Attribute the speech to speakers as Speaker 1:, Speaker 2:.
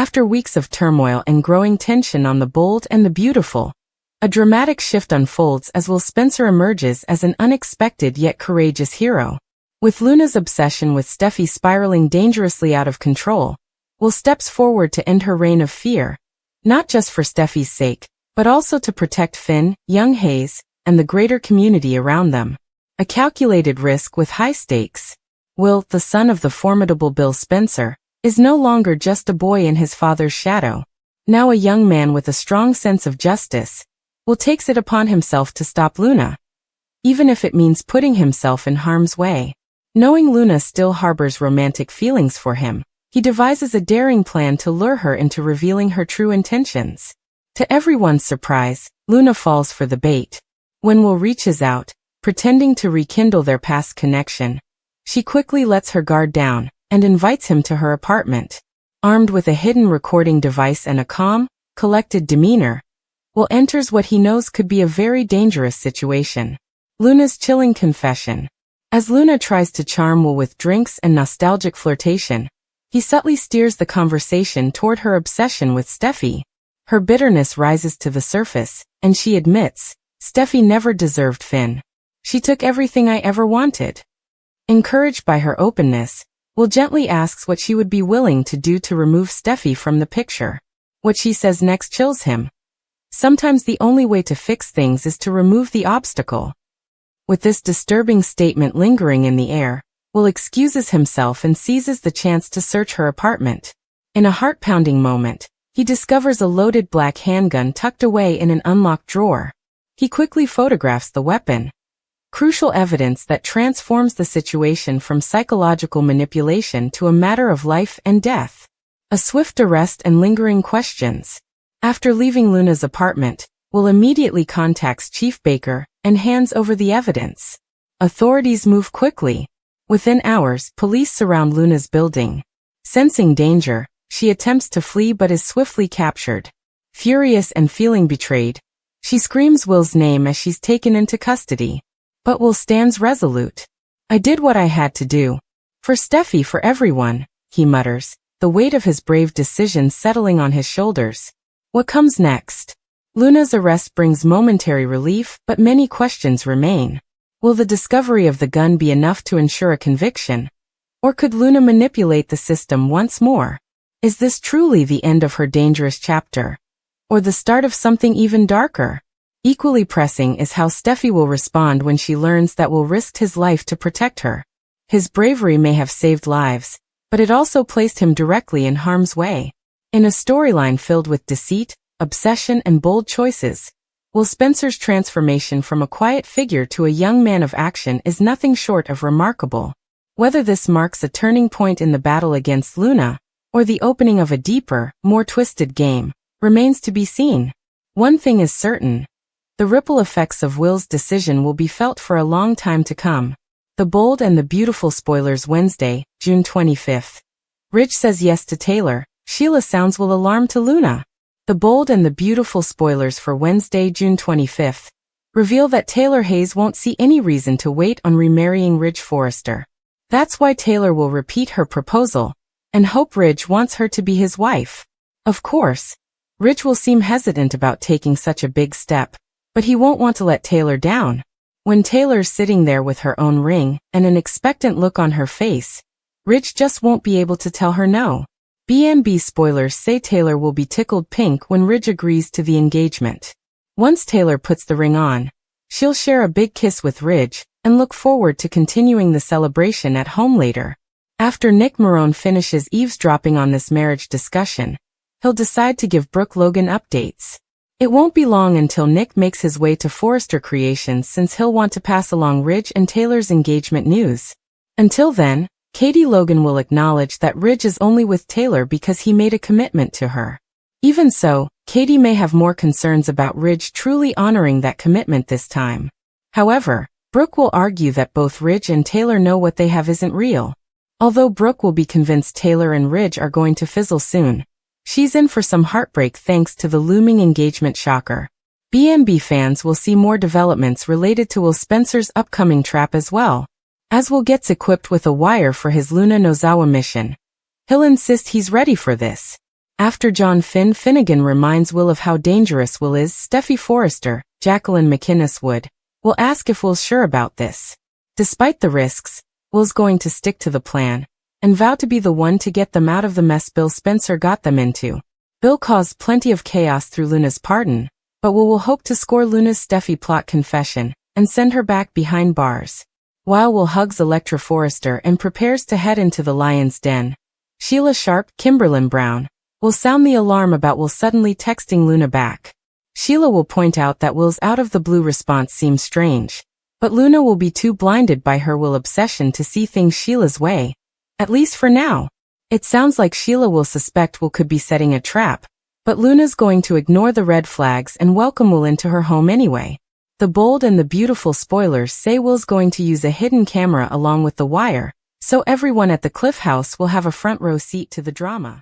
Speaker 1: After weeks of turmoil and growing tension on The Bold and the Beautiful, a dramatic shift unfolds as Will Spencer emerges as an unexpected yet courageous hero. With Luna's obsession with Steffy spiraling dangerously out of control, Will steps forward to end her reign of fear, not just for Steffy's sake, but also to protect Finn, young Hayes, and the greater community around them. A calculated risk with high stakes. Will, the son of the formidable Bill Spencer, is no longer just a boy in his father's shadow. Now a young man with a strong sense of justice, Will takes it upon himself to stop Luna, even if it means putting himself in harm's way. Knowing Luna still harbors romantic feelings for him, he devises a daring plan to lure her into revealing her true intentions. To everyone's surprise, Luna falls for the bait. When Will reaches out, pretending to rekindle their past connection, she quickly lets her guard down and invites him to her apartment. Armed with a hidden recording device and a calm, collected demeanor, Will enters what he knows could be a very dangerous situation. Luna's chilling confession. As Luna tries to charm Will with drinks and nostalgic flirtation, he subtly steers the conversation toward her obsession with Steffy. Her bitterness rises to the surface, and she admits, Steffy never deserved Finn. She took everything I ever wanted. Encouraged by her openness, Will gently asks what she would be willing to do to remove Steffy from the picture. What she says next chills him. Sometimes the only way to fix things is to remove the obstacle. With this disturbing statement lingering in the air, Will excuses himself and seizes the chance to search her apartment. In a heart-pounding moment, he discovers a loaded black handgun tucked away in an unlocked drawer. He quickly photographs the weapon. Crucial evidence that transforms the situation from psychological manipulation to a matter of life and death. A swift arrest and lingering questions. After leaving Luna's apartment, Will immediately contacts Chief Baker and hands over the evidence. Authorities move quickly. Within hours, police surround Luna's building. Sensing danger, she attempts to flee but is swiftly captured. Furious and feeling betrayed, she screams Will's name as she's taken into custody. But Will stands resolute. I did what I had to do. For Steffy, for everyone, he mutters, the weight of his brave decision settling on his shoulders. What comes next? Luna's arrest brings momentary relief, but many questions remain. Will the discovery of the gun be enough to ensure a conviction? Or could Luna manipulate the system once more? Is this truly the end of her dangerous chapter? Or the start of something even darker? Equally pressing is how Steffy will respond when she learns that Will risked his life to protect her. His bravery may have saved lives, but it also placed him directly in harm's way. In a storyline filled with deceit, obsession, and bold choices, Will Spencer's transformation from a quiet figure to a young man of action is nothing short of remarkable. Whether this marks a turning point in the battle against Luna, or the opening of a deeper, more twisted game, remains to be seen. One thing is certain. The ripple effects of Will's decision will be felt for a long time to come. The Bold and the Beautiful spoilers Wednesday, June 25th. Ridge says yes to Taylor. Sheila sounds Will alarm to Luna. The Bold and the Beautiful spoilers for Wednesday, June 25th, reveal that Taylor Hayes won't see any reason to wait on remarrying Ridge Forrester. That's why Taylor will repeat her proposal, and hope Ridge wants her to be his wife. Of course, Ridge will seem hesitant about taking such a big step, but he won't want to let Taylor down. When Taylor's sitting there with her own ring and an expectant look on her face, Ridge just won't be able to tell her no. B&B spoilers say Taylor will be tickled pink when Ridge agrees to the engagement. Once Taylor puts the ring on, she'll share a big kiss with Ridge and look forward to continuing the celebration at home later. After Nick Marone finishes eavesdropping on this marriage discussion, he'll decide to give Brooke Logan updates. It won't be long until Nick makes his way to Forrester Creations since he'll want to pass along Ridge and Taylor's engagement news. Until then, Katie Logan will acknowledge that Ridge is only with Taylor because he made a commitment to her. Even so, Katie may have more concerns about Ridge truly honoring that commitment this time. However, Brooke will argue that both Ridge and Taylor know what they have isn't real. Although Brooke will be convinced Taylor and Ridge are going to fizzle soon, she's in for some heartbreak thanks to the looming engagement shocker. B&B fans will see more developments related to Will Spencer's upcoming trap as well. As Will gets equipped with a wire for his Luna Nozawa mission, he'll insist he's ready for this. After John Finnegan reminds Will of how dangerous Will is, Steffy Forrester, Jacqueline McInnes will ask if Will's sure about this. Despite the risks, Will's going to stick to the plan and vow to be the one to get them out of the mess Bill Spencer got them into. Bill caused plenty of chaos through Luna's pardon, but Will hope to score Luna's Steffy plot confession and send her back behind bars. While Will hugs Electra Forrester and prepares to head into the lion's den, Sheila Sharp, Kimberlyn Brown, will sound the alarm about Will suddenly texting Luna back. Sheila will point out that Will's out-of-the-blue response seems strange, but Luna will be too blinded by her Will obsession to see things Sheila's way. At least for now. It sounds like Sheila will suspect Will could be setting a trap, but Luna's going to ignore the red flags and welcome Will into her home anyway. The bold and the beautiful spoilers say Will's going to use a hidden camera along with the wire, so everyone at the Cliff House will have a front row seat to the drama.